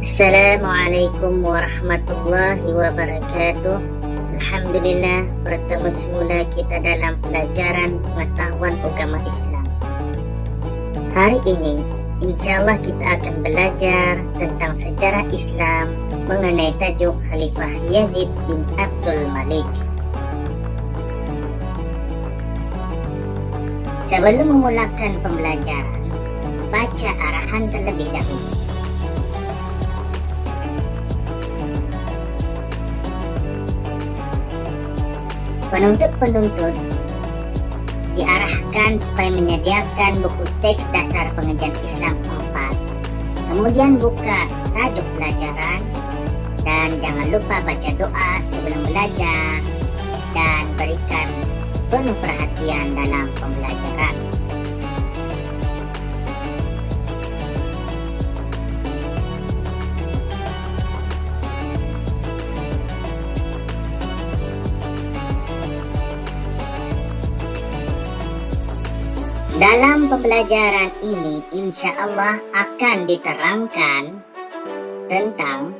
Assalamualaikum warahmatullahi wabarakatuh. Alhamdulillah, bertemu semula kita dalam pelajaran pengetahuan agama Islam. Hari ini, insyaAllah kita akan belajar tentang sejarah Islam mengenai tajuk Khalifah Yazid bin Abdul Malik. Sebelum memulakan pembelajaran, baca arahan terlebih dahulu. Penuntut-penuntut diarahkan supaya menyediakan buku teks dasar pengajian Islam 4. Kemudian buka tajuk pelajaran dan jangan lupa baca doa sebelum belajar dan berikan sepenuh perhatian dalam pembelajaran. Dalam pembelajaran ini, insya Allah akan diterangkan tentang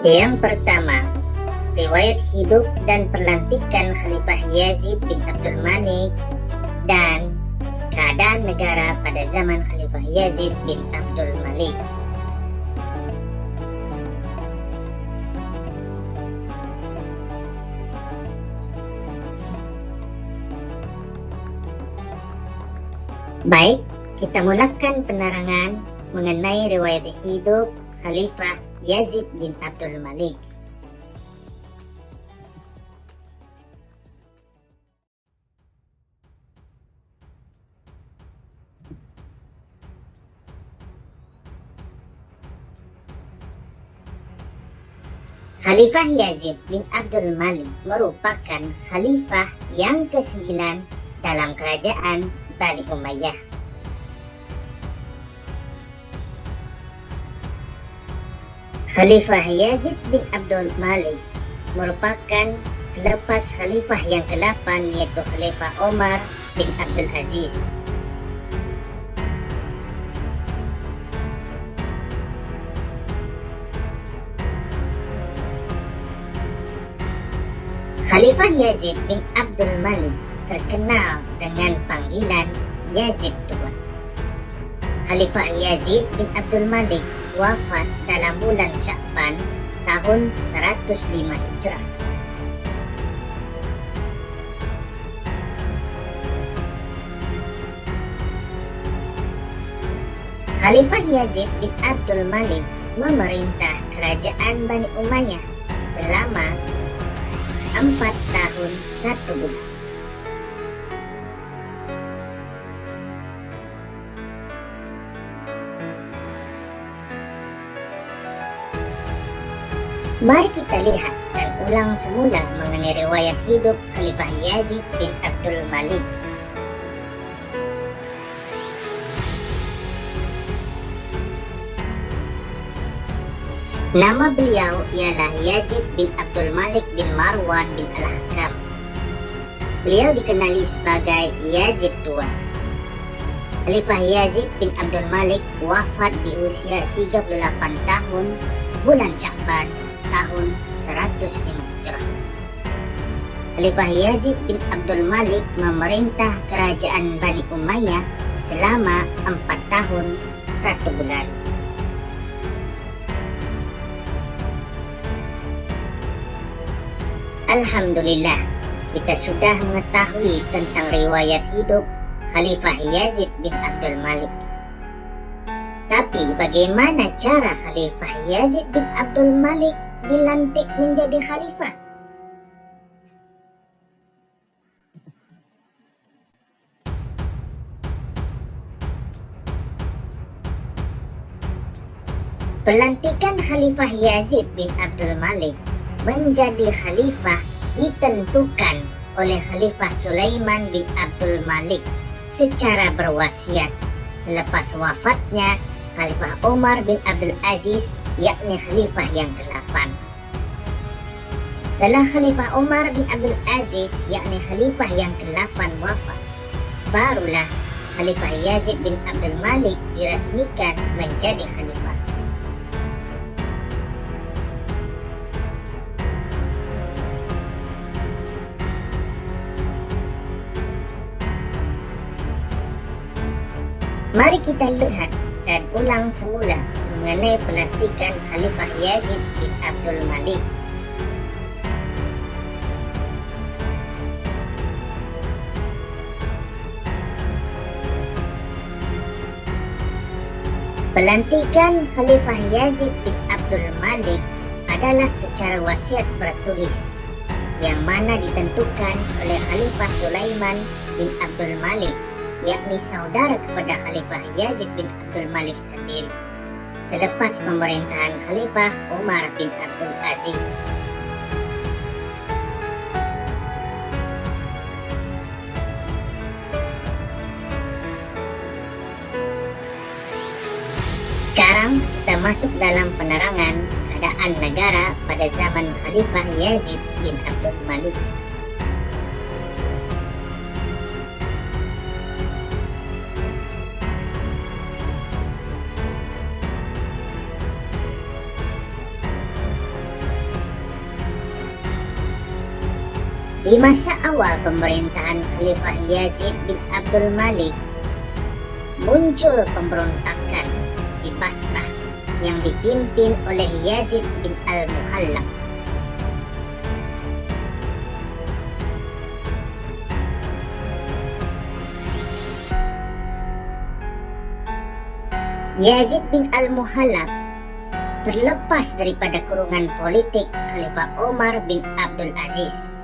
yang pertama, riwayat hidup dan pelantikan Khalifah Yazid bin Abdul Malik dan keadaan negara pada zaman Khalifah Yazid bin Abdul Malik. Baik, kita mulakan penerangan mengenai riwayat hidup Khalifah Yazid bin Abdul Malik. Khalifah Yazid bin Abdul Malik merupakan khalifah yang ke-9 dalam kerajaan Bani Umayyah. Khalifah Yazid bin Abdul Malik merupakan selepas khalifah yang ke-8 yaitu Khalifah Umar bin Abdul Aziz. Khalifah Yazid bin Abdul Malik terkenal dengan panggilan Yazid II. Khalifah Yazid bin Abdul Malik wafat dalam bulan Sya'ban tahun 105 Hijrah. Khalifah Yazid bin Abdul Malik memerintah kerajaan Bani Umayyah selama 4 tahun 1 bulan. Mari kita lihat dan ulang semula mengenai riwayat hidup Khalifah Yazid bin Abdul Malik. Nama beliau ialah Yazid bin Abdul Malik bin Marwan bin Al-Hakam. Beliau dikenali sebagai Yazid II. Khalifah Yazid bin Abdul Malik wafat di usia 38 tahun bulan Sya'ban tahun 105 Hijrah. Khalifah Yazid bin Abdul Malik memerintah kerajaan Bani Umayyah selama 4 tahun 1 bulan. Alhamdulillah, kita sudah mengetahui tentang riwayat hidup Khalifah Yazid bin Abdul Malik. Tapi bagaimana cara Khalifah Yazid bin Abdul Malik dilantik menjadi khalifah? Pelantikan Khalifah Yazid bin Abdul Malik menjadi khalifah ditentukan oleh Khalifah Sulaiman bin Abdul Malik secara berwasiat selepas wafatnya Khalifah Umar bin Abdul Aziz, yakni khalifah yang ke-8. Setelah Khalifah Umar bin Abdul Aziz, yakni khalifah yang ke-8 wafat, barulah Khalifah Yazid bin Abdul Malik diresmikan menjadi khalifah. Mari kita lihat dan ulang semula mengenai pelantikan Khalifah Yazid bin Abdul Malik. Pelantikan Khalifah Yazid bin Abdul Malik adalah secara wasiat bertulis yang mana ditentukan oleh Khalifah Sulaiman bin Abdul Malik, yakni saudara kepada Khalifah Yazid bin Abdul Malik sendiri, selepas pemerintahan Khalifah Umar bin Abdul Aziz. Sekarang kita masuk dalam penerangan keadaan negara pada zaman Khalifah Yazid bin Abdul Malik. Di masa awal pemerintahan Khalifah Yazid bin Abdul Malik, muncul pemberontakan di Basrah yang dipimpin oleh Yazid bin Al-Muhallab. Yazid bin Al-Muhallab terlepas daripada kurungan politik Khalifah Umar bin Abdul Aziz.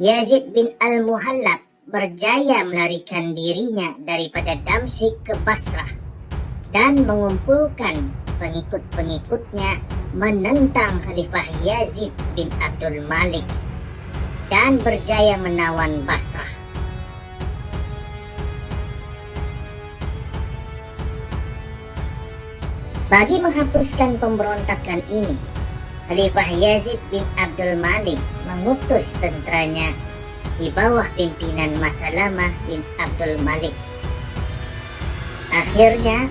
Yazid bin Al-Muhallab berjaya melarikan dirinya daripada Damsyik ke Basrah dan mengumpulkan pengikut-pengikutnya menentang Khalifah Yazid bin Abdul Malik dan berjaya menawan Basrah. Bagi menghapuskan pemberontakan ini, Khalifah Yazid bin Abdul Malik mengutus tenteranya di bawah pimpinan Masalamah bin Abdul Malik. Akhirnya,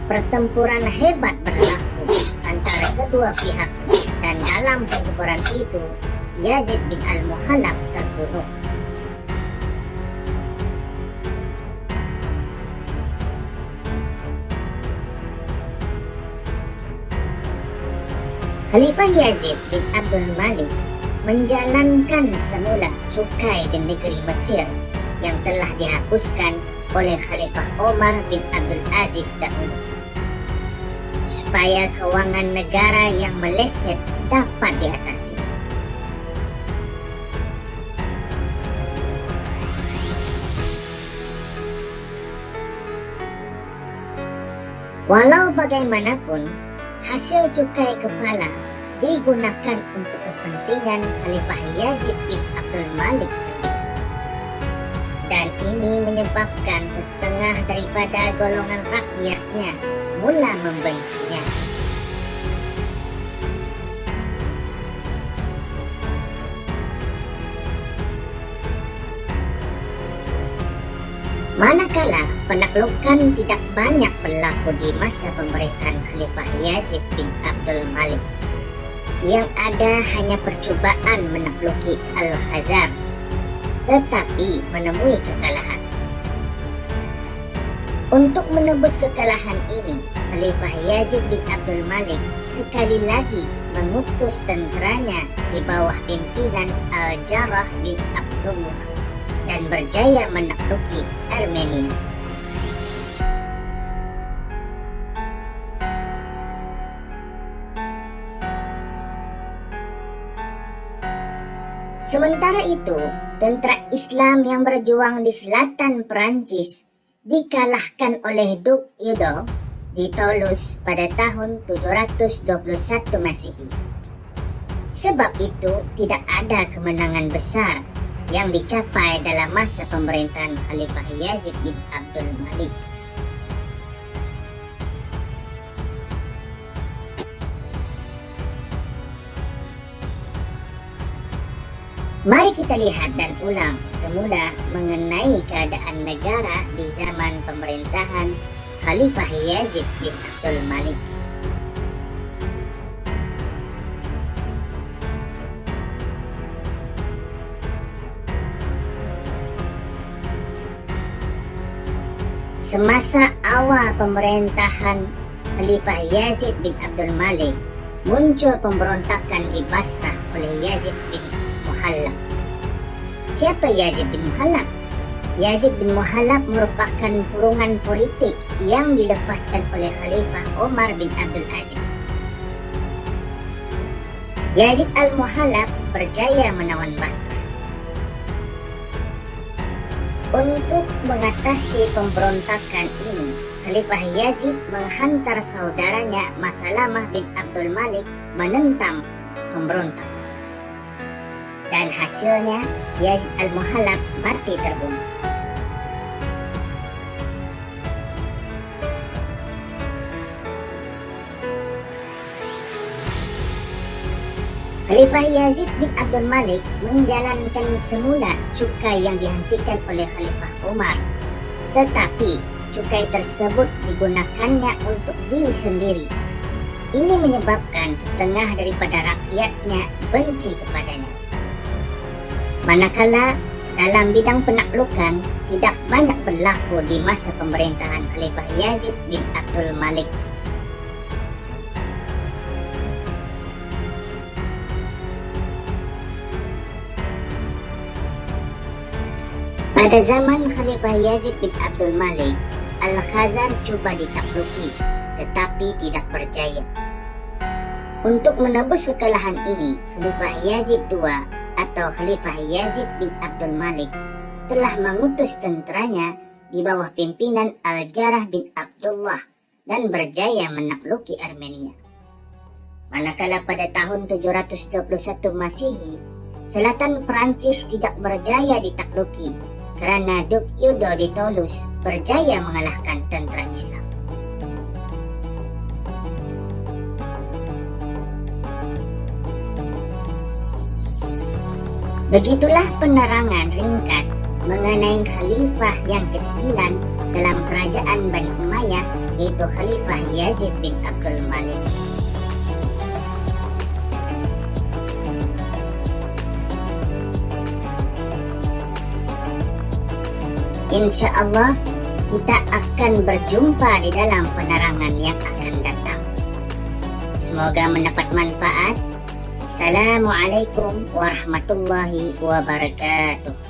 pertempuran hebat berlaku antara kedua pihak dan dalam pertempuran itu, Yazid bin Al-Muhallab terbunuh. Khalifah Yazid bin Abdul Malik menjalankan semula cukai di negeri Mesir yang telah dihapuskan oleh Khalifah Umar bin Abdul Aziz dahulu, supaya keuangan negara yang meleset dapat diatasi. Walau bagaimanapun, hasil cukai kepala digunakan untuk kepentingan Khalifah Yazid bin Abdul Malik sendiri. Dan ini menyebabkan setengah daripada golongan rakyatnya mula membencinya. Manakala penaklukan tidak banyak berlaku di masa pemerintahan Khalifah Yazid bin Abdul Malik, yang ada hanya percubaan menakluki Al-Khazab, tetapi menemui kekalahan. Untuk menebus kekalahan ini, Khalifah Yazid bin Abdul Malik sekali lagi mengutus tenteranya di bawah pimpinan Al-Jarrah bin Abdullah dan berjaya menakluki Armenia. Sementara itu, tentara Islam yang berjuang di selatan Perancis dikalahkan oleh Duk Yudo di Toulouse pada tahun 721 Masehi. Sebab itu, tidak ada kemenangan besar yang dicapai dalam masa pemerintahan Khalifah Yazid bin Abdul Malik. Mari kita lihat dan ulang semula mengenai keadaan negara di zaman Khalifah Yazid bin Abdul Malik. Semasa awal pemerintahan Khalifah Yazid bin Abdul Malik, muncul pemberontakan di Basrah oleh Yazid bin Muhallab. Siapa Yazid bin Muhallab? Yazid bin Muhallab merupakan kurungan politik yang dilepaskan oleh Khalifah Umar bin Abdul Aziz. Yazid al-Muhallab berjaya menawan Basrah. Untuk mengatasi pemberontakan ini, Khalifah Yazid menghantar saudaranya Masalamah bin Abdul Malik menentang pemberontak. Dan hasilnya Yazid al-Muhallab mati terbunuh. Khalifah Yazid bin Abdul Malik menjalankan semula cukai yang dihentikan oleh Khalifah Umar. Tetapi cukai tersebut digunakannya untuk diri sendiri. Ini menyebabkan setengah daripada rakyatnya benci kepadanya. Manakala dalam bidang penaklukan tidak banyak berlaku di masa pemerintahan Khalifah Yazid bin Abdul Malik. Pada zaman Khalifah Yazid bin Abdul Malik, Al-Khazar cuba ditakluki, tetapi tidak berjaya. Untuk menebus kekalahan ini, Khalifah Yazid II atau Khalifah Yazid bin Abdul Malik telah mengutus tenteranya di bawah pimpinan Al-Jarrah bin Abdullah dan berjaya menakluki Armenia. Manakala pada tahun 721 Masehi, selatan Perancis tidak berjaya ditakluki karena Duke Udo di Toulouse berjaya mengalahkan tentera Islam. Begitulah penerangan ringkas mengenai Khalifah yang ke-9 dalam kerajaan Bani Umayyah, yaitu Khalifah Yazid bin Abdul Malik. Insya Allah kita akan berjumpa di dalam penerangan yang akan datang. Semoga mendapat manfaat. Assalamualaikum warahmatullahi wabarakatuh.